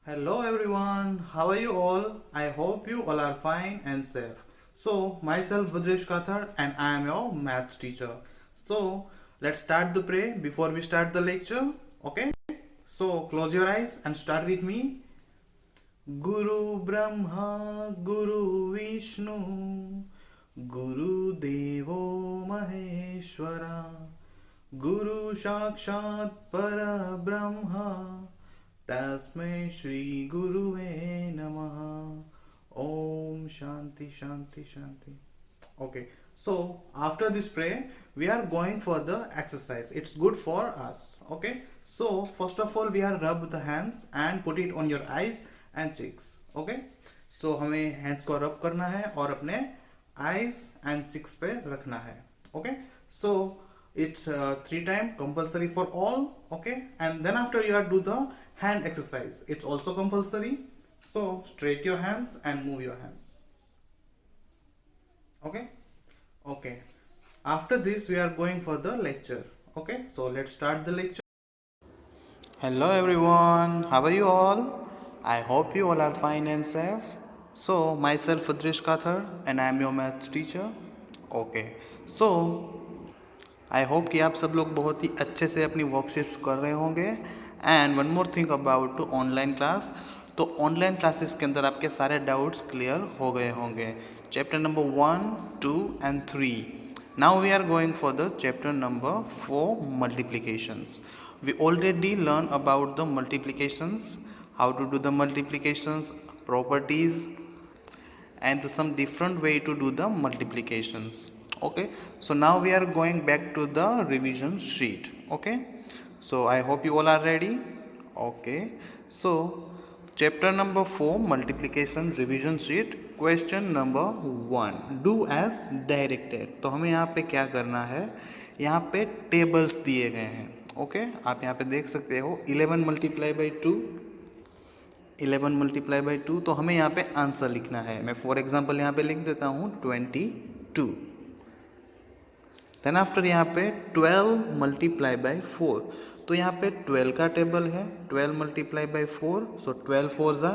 Hello everyone, how are you all? I hope you all are fine and safe. So, myself Budresh Kathar and I am your maths teacher. So, let's start the pray before we start the lecture. Okay? So, close your eyes and start with me. Guru Brahma Guru Vishnu Guru Devo Maheshwara Guru Sakshat Para Brahma Tasmai Shri Guruve Namaha Om Shanti Shanti Shanti. Okay, so after this prayer, we are going for the exercise. It's good for us. Okay, so first of all, we are rub the hands and put it on your eyes and cheeks. Okay, so हमें hands को rub करना है और अपने eyes and cheeks पे रखना है. Okay, so it's 3 times compulsory for all. Okay, and then after you are do the hand exercise. It's also compulsory. So straight your hands and move your hands. Okay. Okay. After this, we are going for the lecture. Okay. So let's start the lecture. Hello everyone. How are you all? I hope you all are fine and safe. So myself Udrish Kathar and I am your maths teacher. Okay. So I hope कि आप सब लोग बहुत ही अच्छे से अपनी worksheets कर रहे होंगे. And one more thing about to online class. तो ऑनलाइन क्लासेस के अंदर आपके सारे डाउट्स क्लियर हो गए होंगे. Chapter number 1, 2 and 3. Now we are going for the chapter number 4, multiplications. We already learn about the multiplications, how to do the multiplications, properties, and some different way to do the multiplications. Okay, so now we are going back to the revision sheet. Okay, so I hope you all are ready. Okay, so chapter number 4, multiplication revision sheet, question number 1, do as directed. तो हमें यहाँ पे क्या करना है, यहाँ पे tables दिए गए हैं. ओके, आप यहाँ पे देख सकते हो 11 मल्टीप्लाई बाई 2, 11 मल्टीप्लाई बाई 2. तो हमें यहाँ पे आंसर लिखना है. मैं फॉर एग्जांपल यहाँ पे लिख देता हूँ 22. देन आफ्टर यहाँ पे 12 मल्टीप्लाई बाई 4. तो यहाँ पे 12 का टेबल है. 12 मल्टीप्लाई बाई 4, सो 12 4 ज़ा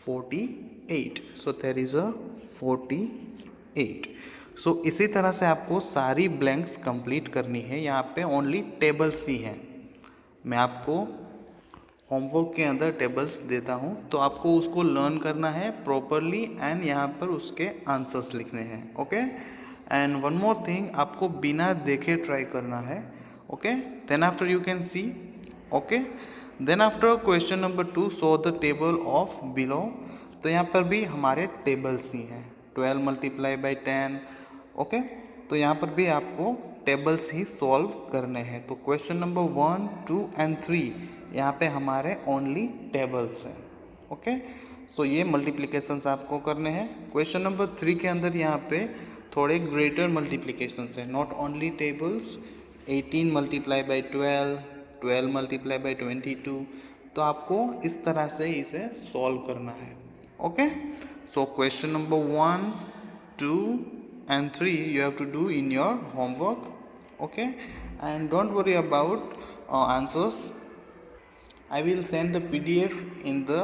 48. सो देयर इज़ अ 48. सो इसी तरह से आपको सारी ब्लैंक्स कंप्लीट करनी है. यहाँ पे ओनली टेबल्स ही हैं. मैं आपको होमवर्क के अंदर टेबल्स देता हूँ, तो आपको उसको लर्न करना है प्रॉपरली एंड यहाँ पर उसके आंसर्स लिखने हैं. Okay, and one more thing, आपको बिना देखे ट्राई करना है. Okay, then after you can see. Okay, then after question number 2, so the table of below. तो यहाँ पर भी हमारे टेबल्स ही हैं. 12 मल्टीप्लाई बाई 10. ओके, तो यहाँ पर भी आपको टेबल्स ही सॉल्व करने हैं. तो क्वेश्चन नंबर 1, 2 and 3 यहाँ पे हमारे ओनली टेबल्स हैं. ओके, सो ये मल्टीप्लिकेशंस आपको करने हैं. क्वेश्चन नंबर 3 के अंदर यहाँ पे थोड़े ग्रेटर मल्टीप्लिकेशंस हैं, not only tables. 18 multiply by 12, 12 multiply by 22. तो आपको इस तरह से इसे सॉल्व करना है. Okay, so question number 1, 2 and 3 you have to do in your homework. Okay, and don't worry about answers. I will send the PDF in the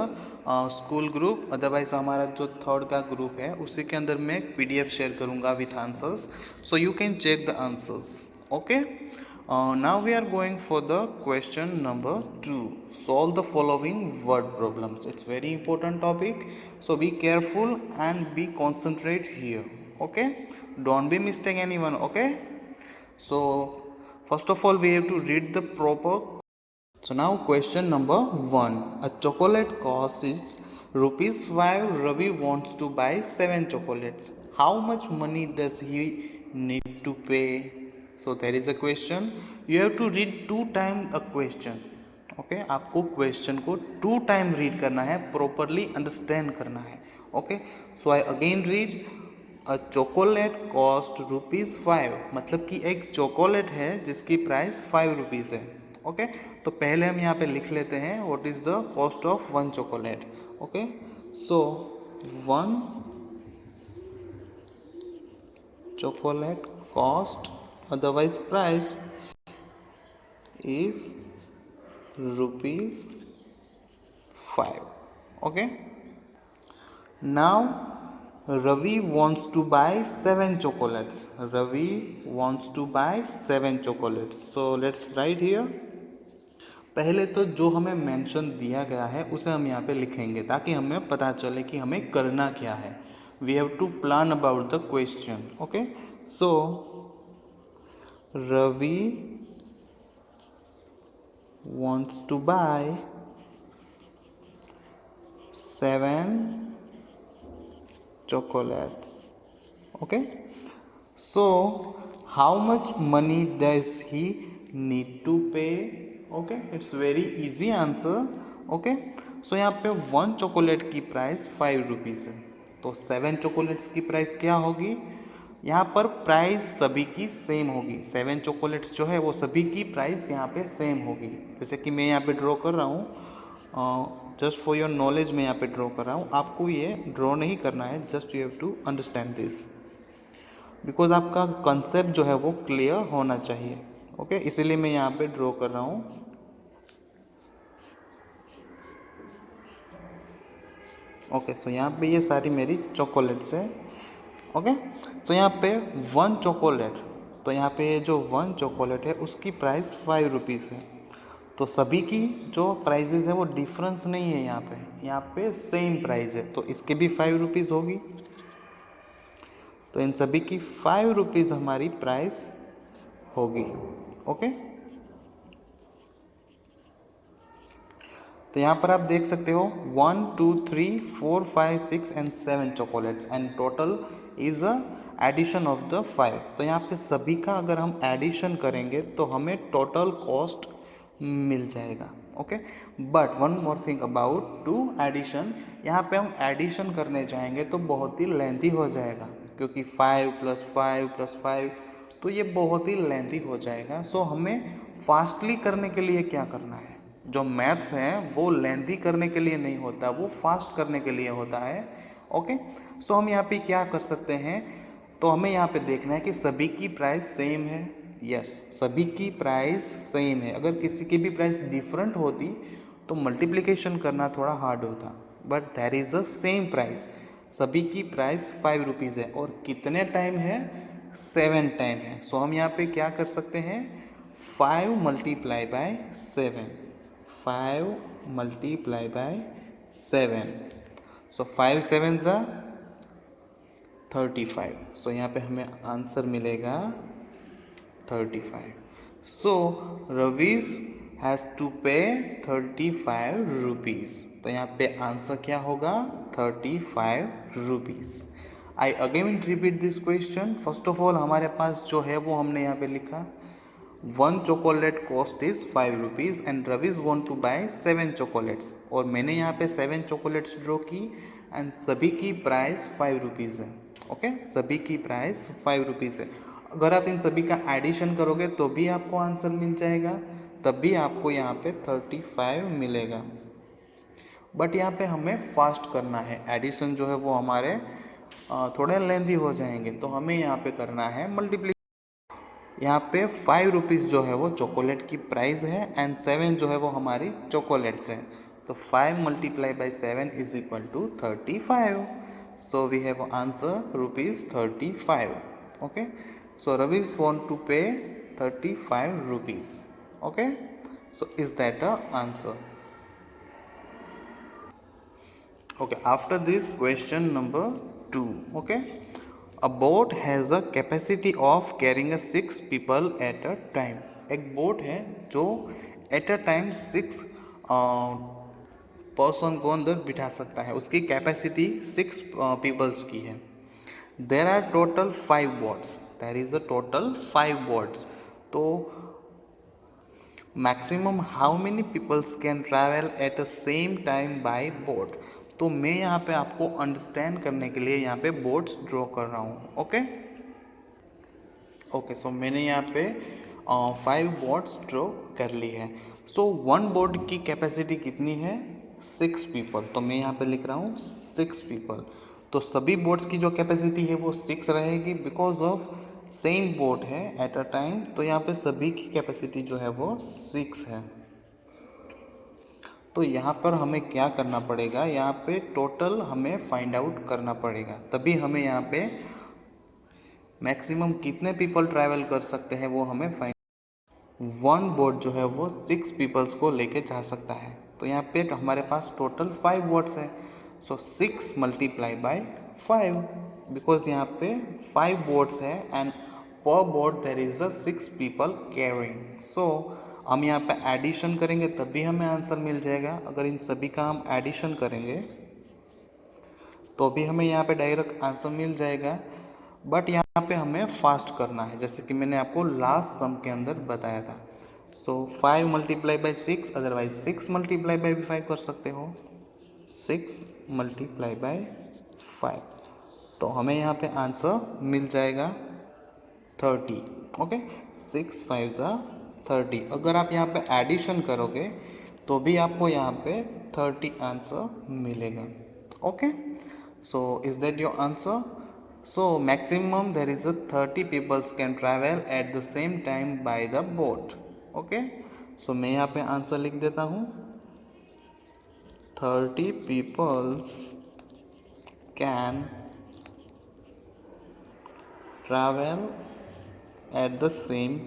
school group. Otherwise हमारा जो थर्ड का ग्रुप है उसी के अंदर मैं एक PDF शेयर करूँगा with answers, so you can check the answers. Okay, now we are going for the question number 2, solve the following word problems. It's very important topic, so be careful and be concentrate here. Okay, don't be mistake anyone. Okay, so first of all we have to read the proper. So now question number 1, a chocolate cost is rupees 5. Ravi wants to buy 7 chocolates. How much money does he need to pay? So there is a question. You have to read 2 times a question. Okay, आपको question को 2 time read करना है, properly understand करना है. Okay, so I again read. A chocolate cost rupees 5, मतलब कि एक chocolate है जिसकी प्राइस 5 रुपीज़ है. ओके, तो पहले हम यहाँ पे लिख लेते हैं what is the cost of 1 chocolate. Okay, so 1 chocolate cost, otherwise price, is rupees 5. Okay, now Ravi wants to buy 7 chocolates. Ravi wants to buy 7 chocolates. So let's write here. पहले तो जो हमें मेंशन दिया गया है उसे हम यहाँ पे लिखेंगे ताकि हमें पता चले कि हमें करना क्या है. We have to plan about the question. Okay, so Ravi wants to buy 7 chocolates. Okay, so how much money does he need to pay? Okay, it's very easy answer. Okay, so यहाँ पे 1 चॉकलेट की price 5 rupees है, तो 7 chocolates की price क्या होगी? यहाँ पर प्राइस सभी की सेम होगी. 7 चॉकलेट्स जो है वो सभी की प्राइस यहाँ पे सेम होगी. जैसे कि मैं यहाँ पे ड्रॉ कर रहा हूँ, जस्ट फॉर योर नॉलेज मैं यहाँ पे ड्रॉ कर रहा हूँ. आपको ये ड्रॉ नहीं करना है, just you have to understand this, because आपका कंसेप्ट जो है वो क्लियर होना चाहिए. ओके, इसीलिए मैं यहाँ पे ड्रॉ कर रहा हूँ. ओके, सो यहाँ पे ये सारी मेरी चॉकलेट्स है. ओके, सो यहाँ पे 1 चॉकलेट, तो यहाँ पे जो 1 चॉकलेट है उसकी प्राइस 5 रुपीज़ है. तो सभी की जो प्राइजेज़ है वो डिफरेंस नहीं है, यहाँ पे सेम प्राइस है, तो इसके भी 5 रुपीज़ होगी. तो इन सभी की 5 रुपीज़ हमारी प्राइस होगी. ओके, तो यहाँ पर आप देख सकते हो 1 2 3 4 5 6 and 7 chocolates and total is a addition of the 5. तो यहाँ पे सभी का अगर हम एडिशन करेंगे तो हमें टोटल कॉस्ट मिल जाएगा. Okay, but one more thing about to addition. यहाँ पे हम एडिशन करने जाएंगे तो बहुत ही लेंथी हो जाएगा, क्योंकि 5 + 5 + 5 तो ये बहुत ही लेंथी हो जाएगा. सो हमें फास्टली करने के लिए क्या करना है? जो मैथ्स हैं वो लेंथी करने के लिए नहीं होता, वो फास्ट करने के लिए होता है. ओके, सो हम यहाँ पे क्या कर सकते हैं? तो हमें यहाँ पे देखना है कि सभी की प्राइस सेम है. यस, सभी की प्राइस सेम है. अगर किसी की भी प्राइस डिफरेंट होती तो मल्टीप्लिकेशन करना थोड़ा हार्ड होता, but there is a same price. सभी की प्राइस 5 रुपीज़ है और कितने टाइम है? 7 टाइम है. सो हम यहाँ पे क्या कर सकते हैं? 5 × 7. 5 × 7. सो 5 7s are 35. सो यहाँ पे हमें आंसर मिलेगा 35. सो रवीज हैज़ टू पे 35 रुपीज़. तो यहाँ पे आंसर क्या होगा? 35 rupees. I again repeat this question. First of all हमारे पास जो है वो हमने यहाँ पे लिखा 1 chocolate cost is 5 rupees and Ravi's want to buy 7 chocolates. और मैंने यहाँ पे 7 चॉकलेट्स ड्रॉ की एंड सभी की प्राइस 5 रुपीज़ है. ओके, सभी की प्राइस 5 रुपीज़ है. अगर आप इन सभी का एडिशन करोगे तो भी आपको आंसर मिल जाएगा, तब भी आपको यहाँ पे 35 मिलेगा. बट यहाँ पे हमें फास्ट करना है. एडिशन जो है वो हमारे थोड़े लेंथी हो जाएंगे, तो हमें यहाँ पे करना है मल्टीप्ली. यहाँ पे 5 रुपीज़ जो है वो चॉकलेट की प्राइस है एंड 7 जो है वो हमारी चॉकलेट्स हैं. तो 5 × 7 is equal to 35. So we have answer ₹35. Okay, so Ravi's want to pay 35 rupees. Okay, so is that a answer? Okay, after this question number 2. Okay, a boat has a capacity of carrying 6 people at a time. एक boat है जो at a time 6 person को अंदर बिठा सकता है. उसकी capacity 6 peoples की है. There are total 5 boats. There is a total 5 boats. तो maximum how many peoples can travel at the same time by boat? तो मैं यहाँ पे आपको अंडरस्टैंड करने के लिए यहाँ पे बोट्स ड्रॉ कर रहा हूँ. ओके ओके, सो मैंने यहाँ पे 5 बोट्स ड्रॉ कर ली है. सो 1 बोट की कैपेसिटी कितनी है? 6 पीपल. तो मैं यहाँ पे लिख रहा हूँ 6 पीपल. तो सभी बोट्स की जो कैपेसिटी है वो 6 रहेगी, बिकॉज ऑफ सेम बोट है एट अ टाइम. तो यहाँ पे सभी की कैपेसिटी जो है वो 6 है. तो यहाँ पर हमें क्या करना पड़ेगा, यहाँ पे टोटल हमें फाइंड आउट करना पड़ेगा, तभी हमें यहाँ पे मैक्सिमम कितने पीपल ट्रैवल कर सकते हैं वो हमें फाइंड। वन बोट जो है वो 6 पीपल्स को लेके जा सकता है, तो यहाँ पे हमारे पास टोटल 5 बोट्स है। सो 6 मल्टीप्लाई बाय 5, बिकॉज यहाँ पे 5 बोट्स है and per boat there is a 6 people carrying. So हम यहाँ पे एडिशन करेंगे तभी हमें आंसर मिल जाएगा। अगर इन सभी का हम एडिशन करेंगे तो भी हमें यहाँ पे डायरेक्ट आंसर मिल जाएगा, बट यहाँ पे हमें फास्ट करना है, जैसे कि मैंने आपको लास्ट सम के अंदर बताया था। सो 5 multiply by 6, otherwise 6 multiply by 5 कर सकते हो, 6 मल्टीप्लाई बाई 5, तो हमें यहाँ पे आंसर मिल जाएगा 30। ओके, 6 5 ज़ा 30। अगर आप यहाँ पे एडिशन करोगे तो भी आपको यहाँ पे 30 आंसर मिलेगा। Okay, so is that your answer? So maximum there is a 30 people can travel at the same time by the boat. Okay, so मैं यहाँ पे आंसर लिख देता हूँ, 30 peoples can travel at the same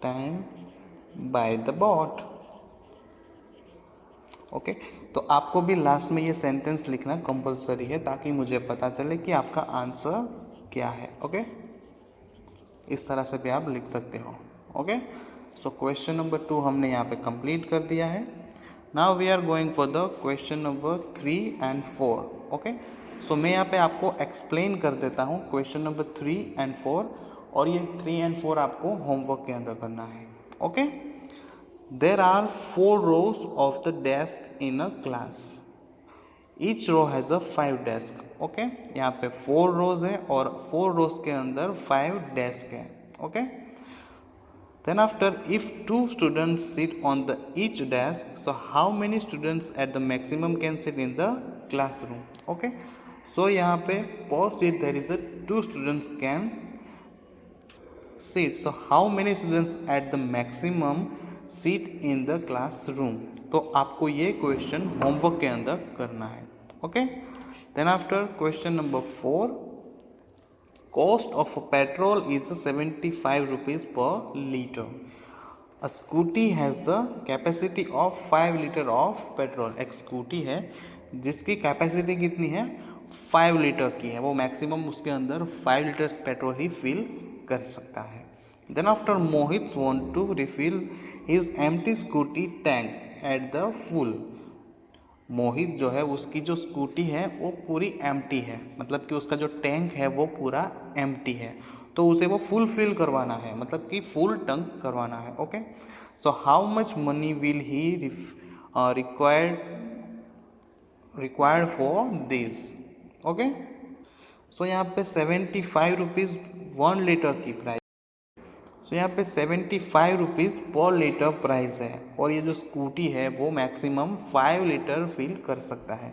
time by the boat. Okay, तो आपको भी last में ये सेंटेंस लिखना कंपलसरी है ताकि मुझे पता चले कि आपका आंसर क्या है। ओके, इस तरह से भी आप लिख सकते हो। ओके, सो क्वेश्चन नंबर 2 हमने यहाँ पे कंप्लीट कर दिया है। Now we are going for the question number 3 and 4। Okay, so मैं यहाँ पे आपको एक्सप्लेन कर देता हूँ क्वेश्चन नंबर 3 एंड 4, और ये 3 एंड 4 आपको होमवर्क के अंदर करना है। Okay, there are 4 rows of the desk in a class. Each row has a 5 desk. Okay, यहाँ पे 4 rows है और 4 rows के अंदर 5 desk है। Okay, then after if 2 students sit on the each desk, so how many students at the maximum can sit in the classroom? Okay, so यहाँ पे per seat there is a 2 students can sit, so how many students at the maximum seat in the classroom? तो आपको ये question homework के अंदर करना है। Okay, then after question number 4, cost of petrol is 75 rupees per litre. A scooty has the capacity of 5 litre of petrol. एक scooty है जिसकी कैपेसिटी कितनी है, 5 लीटर की है, वो मैक्सिमम उसके अंदर 5 लीटर्स पेट्रोल ही फिल कर सकता है। Then after Mohit want to refill his empty scooty tank at the full. Mohit जो है उसकी जो स्कूटी है वो पूरी एम्प्टी है, मतलब कि उसका जो टैंक है वो पूरा एम्प्टी है, तो उसे वो फुल फिल करवाना है, मतलब कि फुल टंक करवाना है। Okay, so how much money will he required for this? Okay, so यहाँ पे 75 रुपीज़ 1 लीटर की प्राइस, सो यहाँ पे 75 रुपीज़ पर लीटर प्राइस है, और ये जो स्कूटी है वो मैक्सिमम 5 लीटर फिल कर सकता है।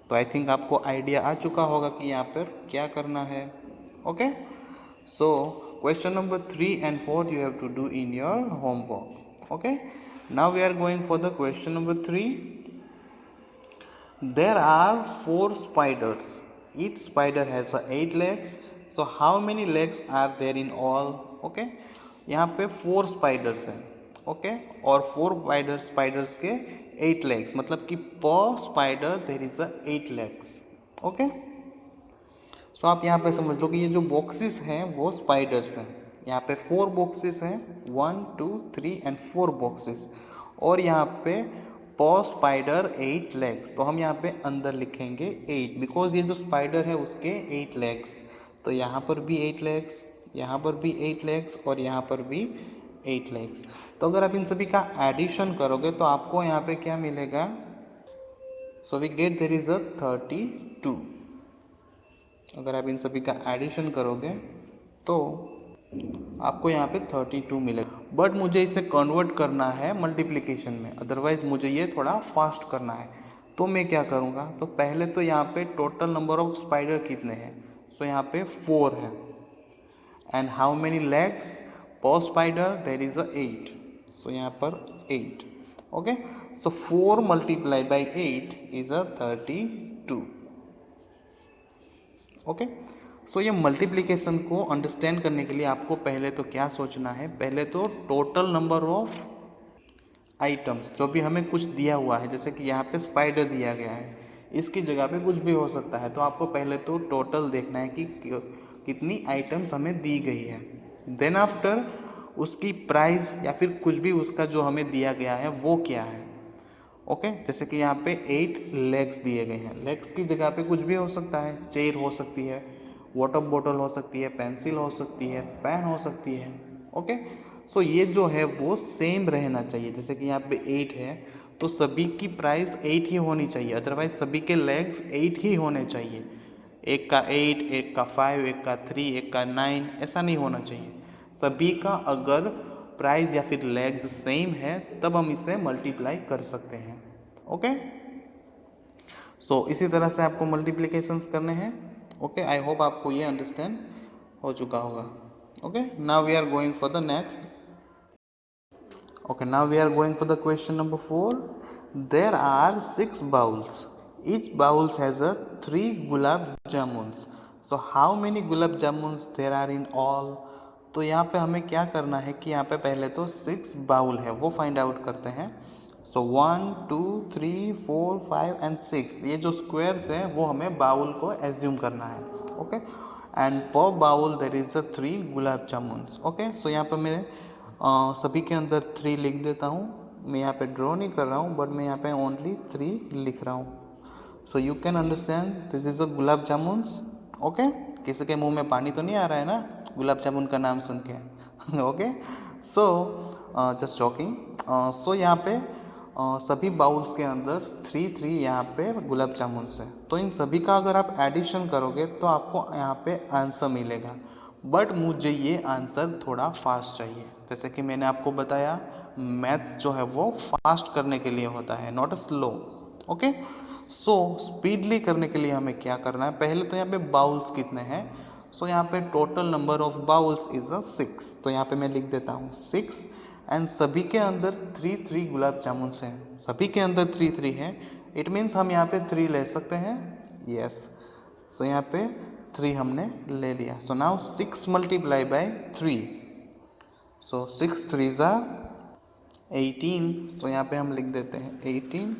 तो आई थिंक आपको आइडिया आ चुका होगा कि यहाँ पर क्या करना है। Okay, so question number 3 and 4 you have to do in your homework. Okay, now we are going for the question number 3। There are 4 spiders. Each spider has 8 legs. So how many legs are there in all? Okay, यहाँ पे 4 spiders हैं। Okay, और 4 spiders के 8 legs, मतलब कि per spider there is 8 legs. Okay, so आप यहाँ पे समझ लो कि ये जो बॉक्सेस हैं वो स्पाइडर्स हैं। यहाँ पे 4 बॉक्सेस हैं, 1 2 3 एंड 4 बॉक्सेस, और यहाँ पे पर स्पाइडर 8 लेग्स, तो हम यहाँ पे अंदर लिखेंगे 8, बिकॉज ये जो स्पाइडर है उसके 8 लेग्स, तो यहाँ पर भी 8 लेग्स, यहाँ पर भी 8 लेग्स, और यहाँ पर भी 8 लेग्स। तो अगर आप इन सभी का एडिशन करोगे तो आपको यहाँ पे क्या मिलेगा? So we get there is 32। अगर आप इन सभी का एडिशन करोगे तो आपको यहाँ पे 32 मिलेगा, बट मुझे इसे कन्वर्ट करना है मल्टीप्लिकेशन में, अदरवाइज मुझे ये थोड़ा फास्ट करना है। तो मैं क्या करूँगा, तो पहले तो यहाँ पे टोटल नंबर ऑफ स्पाइडर कितने हैं? सो यहाँ पे 4 है, and how many legs per spider? There is 8. सो यहाँ पर 8. Okay, so 4 multiply by 8 is a 32. Okay, so ये मल्टीप्लिकेशन को अंडरस्टैंड करने के लिए आपको पहले तो क्या सोचना है, पहले तो टोटल नंबर ऑफ आइटम्स जो भी हमें कुछ दिया हुआ है, जैसे कि यहाँ पे स्पाइडर दिया गया है, इसकी जगह पे कुछ भी हो सकता है, तो आपको पहले तो टोटल देखना है कि कितनी आइटम्स हमें दी गई है। देन आफ्टर उसकी प्राइस या फिर कुछ भी उसका जो हमें दिया गया है वो क्या है। ओके, जैसे कि यहाँ पे 8 लेग्स दिए गए हैं, लेग्स की जगह पे कुछ भी हो सकता है, चेयर हो सकती है, वाटर बॉटल हो सकती है, पेंसिल हो सकती है, पेन हो सकती है। ओके, सो ये जो है वो सेम रहना चाहिए। जैसे कि यहाँ पे 8 है तो सभी की प्राइस 8 ही होनी चाहिए, अदरवाइज सभी के लेग्स 8 ही होने चाहिए। एक का 8, एक का 5, एक का 3, एक का 9, ऐसा नहीं होना चाहिए। सभी का अगर प्राइस या फिर लेग्स सेम है तब हम इसे मल्टीप्लाई कर सकते हैं। ओके, सो इसी तरह से आपको मल्टीप्लिकेशंस करने हैं। ओके, आई होप आपको ये अंडरस्टैंड हो चुका होगा। Okay, now we are going for the next. Okay, now we are going for the question number 4. There are 6 bowls. Each bowl has a 3 gulab jamuns. So how many gulab jamuns there are in all? तो यहाँ पे हमें क्या करना है कि यहाँ पे पहले तो 6 बाउल है वो फाइंड आउट करते हैं। सो 1 2 3 4 5 एंड 6, ये जो स्क्वायर्स है वो हमें बाउल को एज्यूम करना है। Okay, and per bowl there is a 3 gulab jamuns. Okay, so यहाँ पे मैं सभी के अंदर 3 लिख देता हूँ। मैं यहाँ पे ड्रॉ नहीं कर रहा हूँ बट मैं यहाँ पे ओनली 3 लिख रहा हूँ। So you can understand this is a gulab jamuns. Okay, किसी के मुंह में पानी तो नहीं आ रहा है ना गुलाब जामुन का नाम सुन के। Okay, so just joking. So यहाँ पे सभी बाउल्स के अंदर 3 यहाँ पे गुलाब जामुन से, तो इन सभी का अगर आप एडिशन करोगे तो आपको यहाँ पे आंसर मिलेगा। बट मुझे ये आंसर थोड़ा फास्ट चाहिए। जैसे कि मैंने आपको बताया मैथ्स जो है वो फास्ट करने के लिए होता है, not a slow. Okay, so speedily करने के लिए हमें क्या करना है, पहले तो यहाँ पे बाउल्स कितने हैं। सो यहाँ पे total number of bowls is a 6, तो यहाँ पे मैं लिख देता हूँ 6 एंड सभी के अंदर 3 गुलाब जामुन हैं, सभी के अंदर 3 हैं। इट मीन्स हम यहाँ पे 3 ले सकते हैं। यस, सो यहाँ पे 3 हमने ले लिया। सो नाउ 6 मल्टीप्लाई बाई 3, सो 6 3 ज़ा 18। सो यहाँ पे हम लिख देते हैं 18।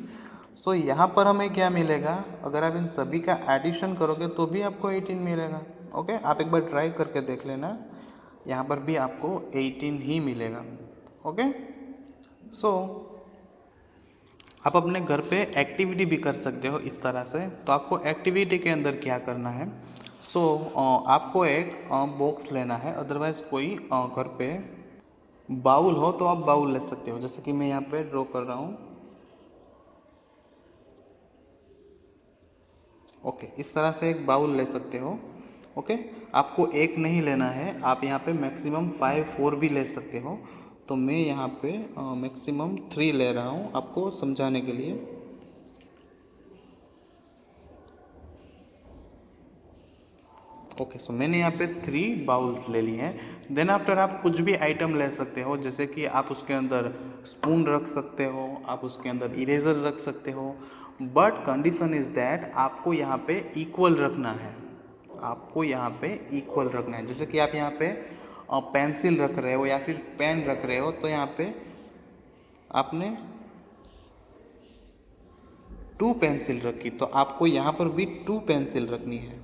सो यहाँ पर हमें क्या मिलेगा, अगर आप इन सभी का एडिशन करोगे तो भी आपको 18 मिलेगा। ओके, आप एक बार ट्राई करके देख लेना, यहाँ पर भी आपको 18 ही मिलेगा। ओके, सो आप अपने घर पे एक्टिविटी भी कर सकते हो इस तरह से। तो आपको एक्टिविटी के अंदर क्या करना है, सो आपको एक बॉक्स लेना है, अदरवाइज़ कोई घर पे बाउल हो तो आप बाउल ले सकते हो। जैसे कि मैं यहाँ पे ड्रॉ कर रहा हूँ। ओके, इस तरह से एक बाउल ले सकते हो। ओके, आपको एक नहीं लेना है, आप यहाँ पे मैक्सिमम 5 4 भी ले सकते हो। तो मैं यहाँ पे मैक्सिमम 3 ले रहा हूँ आपको समझाने के लिए। ओके, सो मैंने यहाँ पे 3 बाउल्स ले ली हैं। देन आफ्टर आप कुछ भी आइटम ले सकते हो, जैसे कि आप उसके अंदर स्पून रख सकते हो, आप उसके अंदर इरेज़र रख सकते हो, बट कंडीशन इज़ दैट आपको यहाँ पे इक्वल रखना है। आपको यहाँ पे इक्वल रखना है। जैसे कि आप यहाँ पे पेंसिल रख रहे हो या फिर पेन रख रहे हो, तो यहाँ पे आपने 2 पेंसिल रखी, तो आपको यहाँ पर भी 2 पेंसिल रखनी है।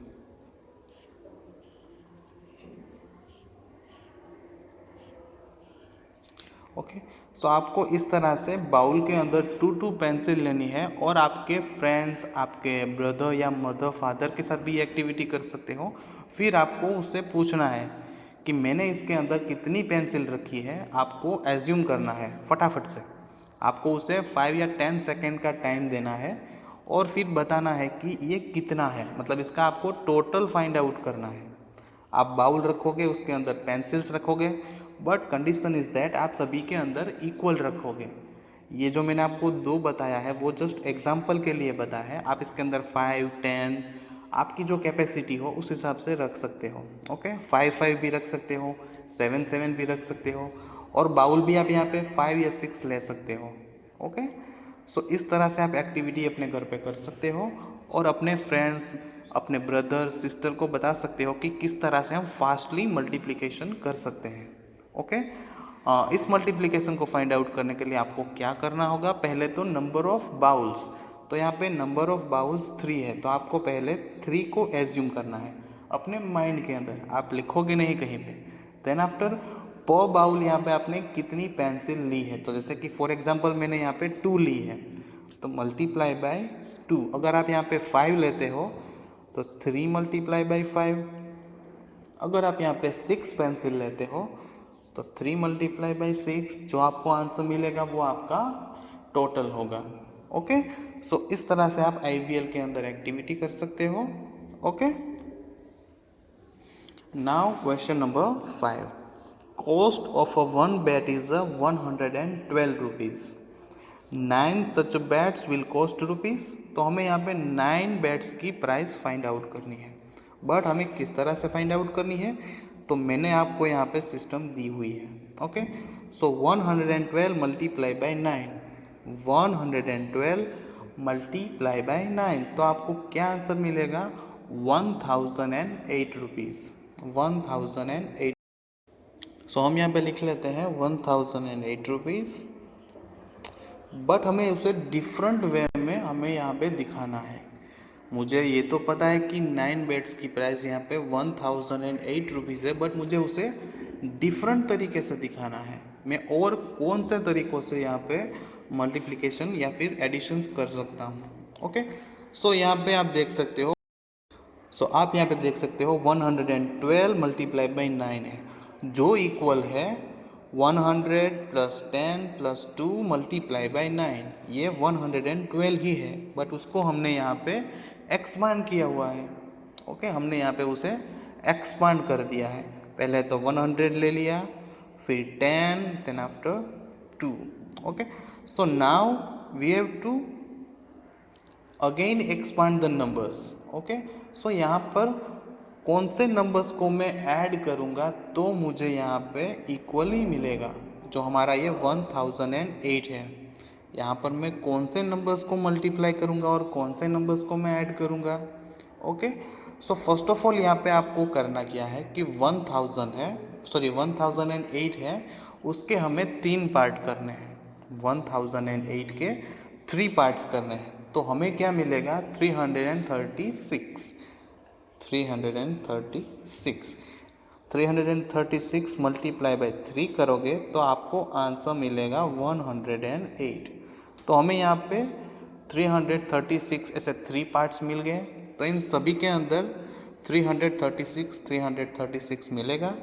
ओके, सो आपको इस तरह से बाउल के अंदर 2 पेंसिल लेनी है, और आपके फ्रेंड्स, आपके ब्रदर या मदर फादर के साथ भी एक्टिविटी कर सकते हो। फिर आपको उससे पूछना है कि मैंने इसके अंदर कितनी पेंसिल रखी है, आपको एज्यूम करना है फटाफट से। आपको उसे 5 या 10 सेकेंड का टाइम देना है और फिर बताना है कि ये कितना है, मतलब इसका आपको टोटल फाइंड आउट करना है। आप बाउल रखोगे, उसके अंदर पेंसिल्स रखोगे, बट कंडीशन इज़ दैट आप सभी के अंदर इक्वल रखोगे। ये जो मैंने आपको 2 बताया है वो जस्ट एग्जांपल के लिए बताया है। आप इसके अंदर 5 10 आपकी जो कैपेसिटी हो उस हिसाब से रख सकते हो। ओके, 5 5 भी रख सकते हो, 7 7 भी रख सकते हो, और बाउल भी आप यहाँ पे 5 या 6 ले सकते हो। ओके, सो इस तरह से आप एक्टिविटी अपने घर पे कर सकते हो और अपने फ्रेंड्स, अपने ब्रदर सिस्टर को बता सकते हो कि किस तरह से हम फास्टली मल्टीप्लिकेशन कर सकते हैं। ओके, इस मल्टीप्लिकेशन को फाइंड आउट करने के लिए आपको क्या करना होगा, पहले तो नंबर ऑफ बाउल्स, तो यहाँ पे नंबर ऑफ बाउल्स 3 है, तो आपको पहले 3 को एज्यूम करना है अपने माइंड के अंदर, आप लिखोगे नहीं कहीं पे। देन आफ्टर पर बाउल यहाँ पे आपने कितनी पेंसिल ली है, तो जैसे कि फॉर एग्जांपल मैंने यहाँ पे 2 ली है, तो मल्टीप्लाई बाय 2। अगर आप यहाँ पे 5 लेते हो तो 3 मल्टीप्लाई बाय 5। अगर आप यहाँ पे 6 पेंसिल लेते हो तो 3 मल्टीप्लाई बाई 6, जो आपको आंसर मिलेगा वो आपका टोटल होगा। ओके, सो इस तरह से आप आईबीएल के अंदर एक्टिविटी कर सकते हो। Okay, now question number 5, cost of a one bat is 112 rupees, 9 such bats will cost rupees. तो हमें यहाँ पे 9 बैट्स की प्राइस फाइंड आउट करनी है, बट हमें किस तरह से फाइंड आउट करनी है, तो मैंने आपको यहाँ पे सिस्टम दी हुई है। Okay, so 112 multiply by 9, 112 multiply by 9, तो आपको क्या आंसर मिलेगा, 1008 रुपीज़, 1008। सो हम यहाँ पे लिख लेते हैं 1008 रुपीज़, बट हमें उसे डिफरेंट वे में हमें यहाँ पे दिखाना है। मुझे ये तो पता है कि 9 बेड्स की प्राइस यहाँ पे 1008 रुपीज़ है, बट मुझे उसे डिफरेंट तरीके से दिखाना है। मैं और कौन से तरीक़ों से यहाँ पे मल्टीप्लिकेशन या फिर एडिशंस कर सकता हूँ। ओके, सो यहाँ पे आप देख सकते हो, आप यहाँ पे देख सकते हो 112 मल्टीप्लाई बाई 9 है, जो इक्वल है 100 प्लस 10 प्लस 2 मल्टीप्लाई बाई 9, ये 112 ही है, बट उसको हमने यहाँ पे एक्सपांड किया हुआ है। ओके, हमने यहाँ पे उसे एक्सपांड कर दिया है। पहले तो 100 ले लिया, फिर 10, then after 2। Okay, so now we have to again expand the numbers. Okay, so यहाँ पर कौन से नंबर्स को मैं ऐड करूँगा तो मुझे यहाँ पे इक्वली मिलेगा, जो हमारा ये 1008 है। यहाँ पर मैं कौन से नंबर्स को मल्टीप्लाई करूँगा और कौन से नंबर्स को मैं ऐड करूँगा। Okay, so first of all यहाँ पे आपको करना क्या है कि 1008 है, उसके हमें 3 पार्ट करने हैं। 1008 के 3 पार्ट्स करने हैं, तो हमें क्या मिलेगा, 336 मल्टीप्लाई बाई 3 करोगे तो आपको आंसर मिलेगा 108। तो हमें यहाँ पे 336 ऐसे 3 पार्ट्स मिल गए, तो इन सभी के अंदर 336 मिलेगा।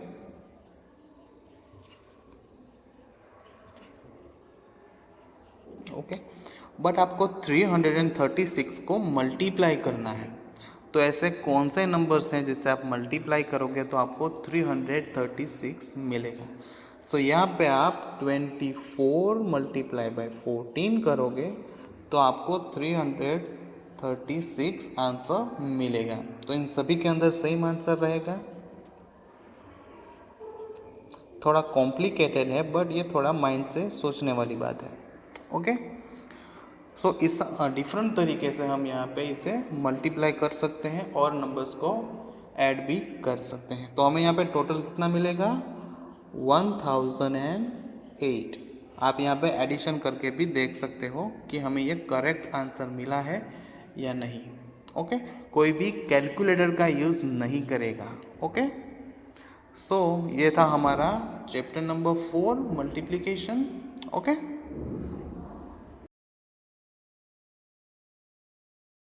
ओके, बट आपको 336 को मल्टीप्लाई करना है, तो ऐसे कौन से नंबर्स हैं जिससे आप मल्टीप्लाई करोगे तो आपको 336 मिलेगा। सो यहाँ पे आप 24 मल्टीप्लाई बाई 14 करोगे तो आपको 336 आंसर मिलेगा। तो इन सभी के अंदर सेम आंसर रहेगा। थोड़ा कॉम्प्लिकेटेड है, बट ये थोड़ा माइंड से सोचने वाली बात है। ओके, सो इस डिफरेंट तरीके से हम यहाँ पे इसे मल्टीप्लाई कर सकते हैं और नंबर्स को ऐड भी कर सकते हैं। तो हमें यहाँ पे टोटल कितना मिलेगा, 1008। आप यहाँ पे एडिशन करके भी देख सकते हो कि हमें ये करेक्ट आंसर मिला है या नहीं। ओके, कोई भी कैलकुलेटर का यूज़ नहीं करेगा। ओके, सो ये था हमारा चैप्टर नंबर 4 मल्टीप्लिकेशन। ओके।